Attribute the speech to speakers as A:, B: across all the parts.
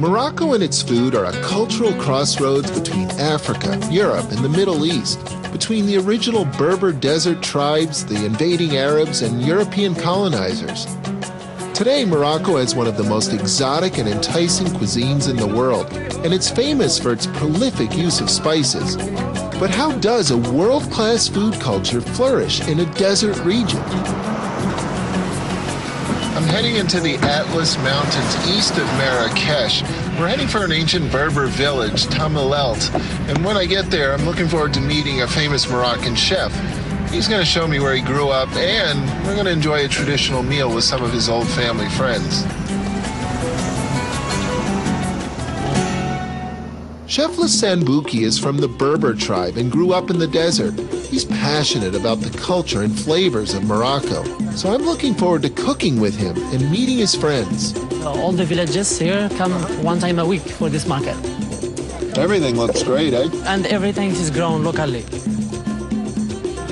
A: Morocco and its food are a cultural crossroads between Africa, Europe, and the Middle East, between the original Berber desert tribes, the invading Arabs, and European colonizers. Today, Morocco has one of the most exotic and enticing cuisines in the world, and it's famous for its prolific use of spices. But how does a world-class food culture flourish in a desert region? I'm heading into the Atlas Mountains east of Marrakesh. We're heading for an ancient Berber village, Tamalelt. And when I get there, I'm looking forward to meeting a famous Moroccan chef. He's going to show me where he grew up, and we're going to enjoy a traditional meal with some of his old family friends. Chef Lassane Bouki is from the Berber tribe and grew up in the desert. He's passionate about the culture and flavors of Morocco. So I'm looking forward to cooking with him and meeting his friends.
B: All the villages here come one time a week for this market.
A: Everything looks great, eh?
B: And everything is grown locally.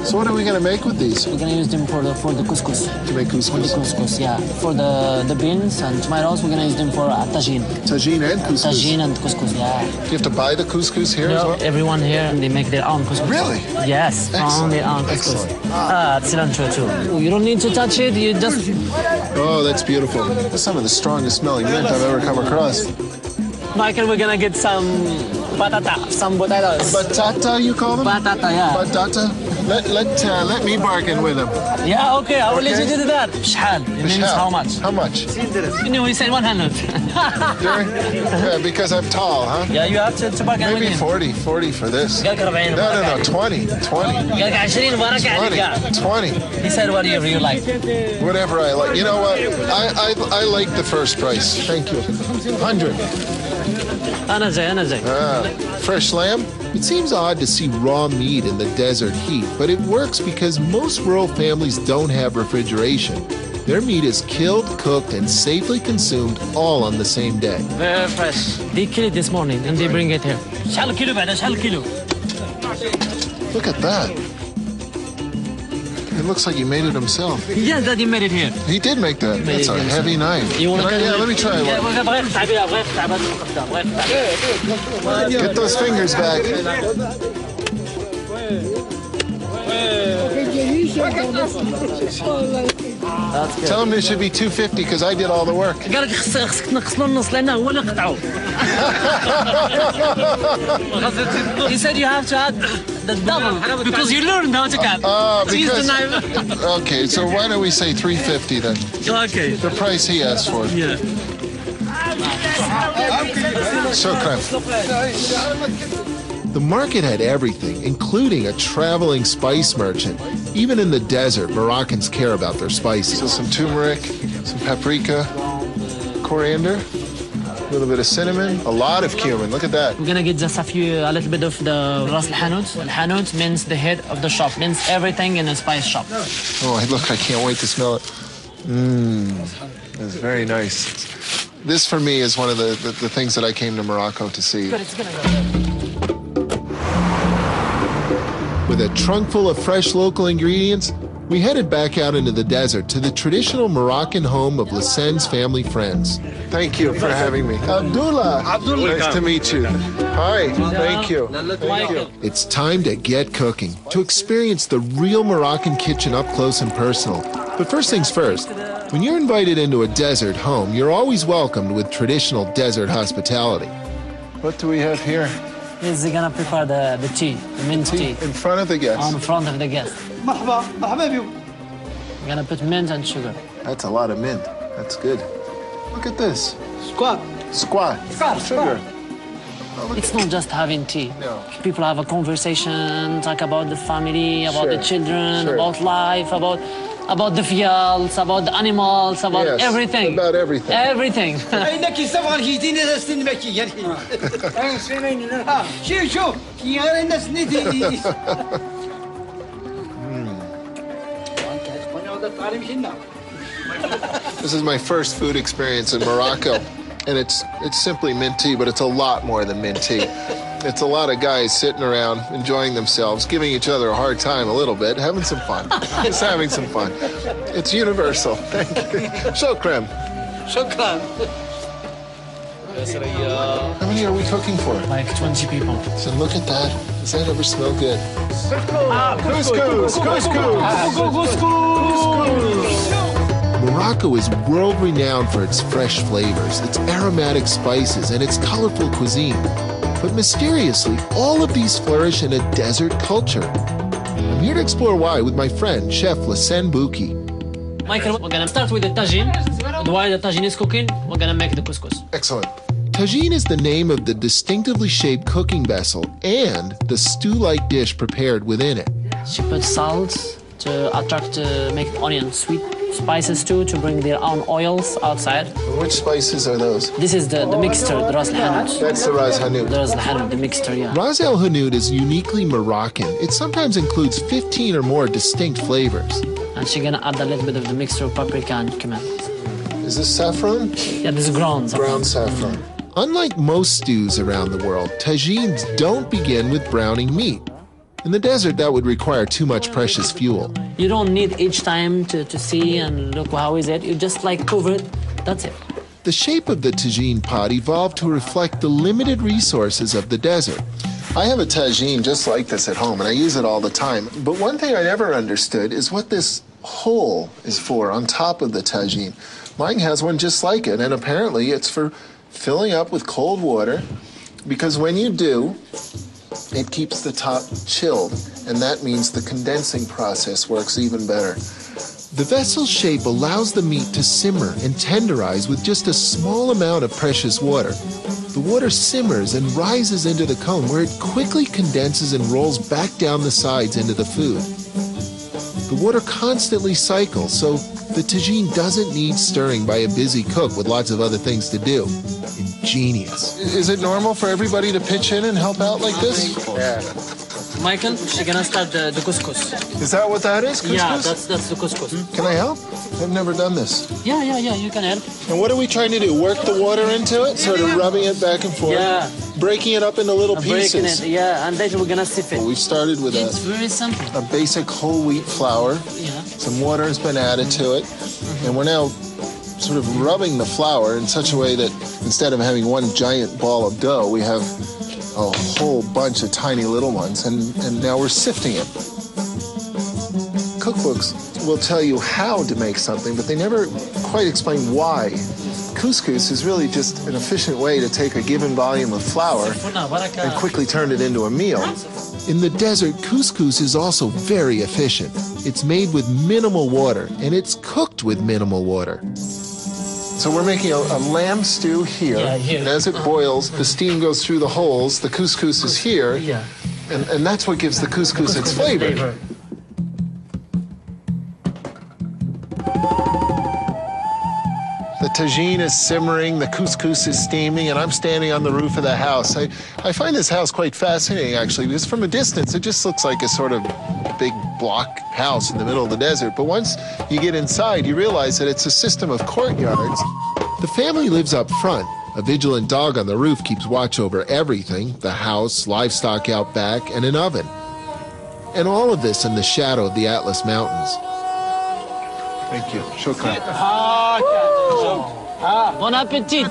A: So what are we going to make with these?
B: We're going to use them for the couscous.
A: To make couscous?
B: For the couscous, yeah. For the beans and tomatoes, we're going to use them for tagine.
A: Tagine and couscous?
B: Tagine and couscous, yeah.
A: Do you have to buy the couscous here as well?
B: Everyone here, they make their own couscous.
A: Really?
B: Yes, from their own couscous. Cilantro too. You don't need to touch it, you just...
A: Oh, that's beautiful. That's some of the strongest smelling mint I've ever come across.
B: Michael, we're going to get some patata, some potatoes.
A: Batata, you call them?
B: Batata, yeah.
A: Batata? Let me bargain with him.
B: Yeah, okay, I will let you do that. Shahal. It means how much?
A: How much?
B: You know, he said 100.
A: Yeah, because I'm tall, huh?
B: Yeah, you have to bargain with him.
A: Maybe 40 for this. No, 20. 20.
B: He said whatever you like.
A: Whatever I like. You know what? I like the first price. Thank you. 100. Fresh lamb? It seems odd to see raw meat in the desert heat, but it works because most rural families don't have refrigeration. Their meat is killed, cooked, and safely consumed all on the same day.
B: Very fresh. They kill it this morning and they bring it here.
A: Look at that. It looks like he made it himself.
B: Yes, Daddy made it here.
A: He did make that. That's a heavy knife.
B: Yeah,
A: let me try one. Get those fingers back. Tell him it should be 250 because I did all the work.
B: He said you have to add the double because you learned how to cut. Use the knife.
A: Okay, so why don't we say 350 then?
B: Okay.
A: The price he asked for.
B: Yeah.
A: Shukran. The market had everything, including a traveling spice merchant. Even in the desert, Moroccans care about their spices. So some turmeric, some paprika, coriander, a little bit of cinnamon, a lot of cumin. Look at that.
B: We're gonna get just a little bit of the ras al-hanout. Al-hanout means the head of the shop, means everything in a spice shop.
A: Oh, look, I can't wait to smell it. That's very nice. This, for me, is one of the things that I came to Morocco to see.
B: But it's gonna go there.
A: With a trunk full of fresh local ingredients, we headed back out into the desert to the traditional Moroccan home of Lassane's family friends. Thank you for having me. Abdullah. Nice to meet you. Hi. Thank you. Thank you. It's time to get cooking, to experience the real Moroccan kitchen up close and personal. But first things first, when you're invited into a desert home, you're always welcomed with traditional desert hospitality. What do we have here?
B: He's gonna prepare the tea, the mint tea.
A: In front of the guests?
B: On front of the guest. We're gonna put mint and sugar.
A: That's a lot of mint. That's good. Look at this.
B: Squat.
A: Sugar.
B: Oh, it's not just having tea.
A: No.
B: People have a conversation, talk about the family, about the children, about life, about the fields, about the animals, about everything.
A: About everything.
B: Everything.
A: This is my first food experience in Morocco, and it's simply mint tea, but it's a lot more than mint tea. It's a lot of guys sitting around, enjoying themselves, giving each other a hard time a little bit, having some fun. Just having some fun. It's universal. Thank you. Shukran.
B: Shukran.
A: How many are we cooking for?
B: Like 20 people.
A: So look at that. Does that ever smell good? Couscous! Couscous! Morocco is world-renowned for its fresh flavors, its aromatic spices, and its colorful cuisine. But mysteriously, all of these flourish in a desert culture. I'm here to explore why with my friend, Chef Lassane Bouki.
B: Michael, we're gonna start with the tagine. And while the tagine is cooking, we're gonna make the couscous.
A: Excellent. Tagine is the name of the distinctively shaped cooking vessel and the stew-like dish prepared within it.
B: She puts salt to attract, make onion sweet, spices too, to bring their own oils outside.
A: Which spices are those?
B: This is the mixture, the ras el hanout.
A: That's the ras hanout.
B: The ras el hanout, the mixture, yeah.
A: Ras el hanout is uniquely Moroccan. It sometimes includes 15 or more distinct flavors.
B: And she's gonna add a little bit of the mixture of paprika and cumin.
A: Is this saffron?
B: Yeah, this is ground saffron.
A: Ground saffron. Unlike most stews around the world, tagines don't begin with browning meat. In the desert, that would require too much precious fuel.
B: You don't need each time to see and look how is it. You just like cover it, that's it.
A: The shape of the tagine pot evolved to reflect the limited resources of the desert. I have a tagine just like this at home, and I use it all the time. But one thing I never understood is what this hole is for on top of the tagine. Mine has one just like it, and apparently it's for filling up with cold water, because when you do, it keeps the top chilled, and that means the condensing process works even better. The vessel's shape allows the meat to simmer and tenderize with just a small amount of precious water. The water simmers and rises into the cone, where it quickly condenses and rolls back down the sides into the food. The water constantly cycles, so the tagine doesn't need stirring by a busy cook with lots of other things to do. Ingenious. Is it normal for everybody to pitch in and help out like this?
B: Yeah. Michael, she's gonna start the couscous.
A: Is that what that is? Couscous?
B: Yeah, that's the couscous.
A: Can I help? I've never done this.
B: Yeah, you can help.
A: And what are we trying to do? Work the water into it? Sort of rubbing it back and forth?
B: Yeah.
A: Breaking it up into little pieces?
B: Breaking it, yeah, and then we're gonna sieve it.
A: Well, we started with
B: It's very simple.
A: a basic whole wheat flour.
B: Yeah.
A: Some water has been added to it. And we're now sort of rubbing the flour in such a way that instead of having one giant ball of dough, we have a whole bunch of tiny little ones, and now we're sifting it. Cookbooks will tell you how to make something, but they never quite explain why. Couscous is really just an efficient way to take a given volume of flour and quickly turn it into a meal. In the desert, couscous is also very efficient. It's made with minimal water, and it's cooked with minimal water. So we're making a lamb stew here, and as it boils, the steam goes through the holes, the couscous is here, and that's what gives the couscous its flavor. The tagine is simmering, the couscous is steaming, and I'm standing on the roof of the house. I find this house quite fascinating, actually, because from a distance, it just looks like a sort of big block house in the middle of the desert. But once you get inside, you realize that it's a system of courtyards. The family lives up front. A vigilant dog on the roof keeps watch over everything, the house, livestock out back, and an oven. And all of this in the shadow of the Atlas Mountains. Thank you. Shukran.
B: Bon appetit!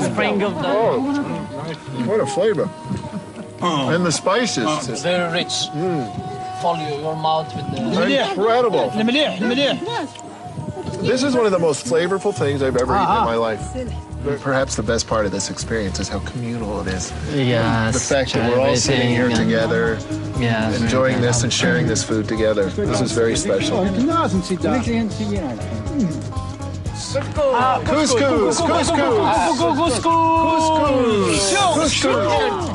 B: Spring of the...
A: What a flavor. And the spices.
B: Very rich. Follow your mouth with the...
A: Incredible. This is one of the most flavorful things I've ever eaten in my life. Perhaps the best part of this experience is how communal it is.
B: Yes.
A: The fact that we're all sitting here together, enjoying this and sharing this food together. This is very special. Couscous!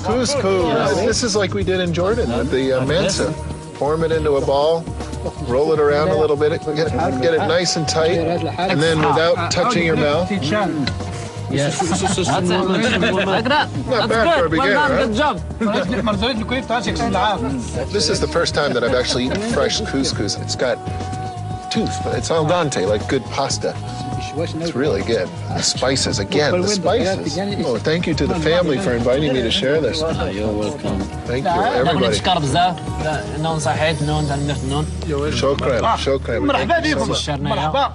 A: Couscous! This is like we did in Jordan with the Mansa. Form it into a ball, roll it around a little bit, get it nice and tight, and then without touching your mouth.
B: Yes. That's it. Like that.
A: Not bad for a beginner, huh?
B: Good job.
A: This is the first time that I've actually eaten fresh couscous. It's got tooth, but it's al dente, like good pasta. It's really good. The spices, again, the spices. Oh, thank you to the family for inviting me to share this.
B: You're welcome.
A: Thank you, everybody.
B: نون صحيت نون.
A: شكرا. Thank you so much.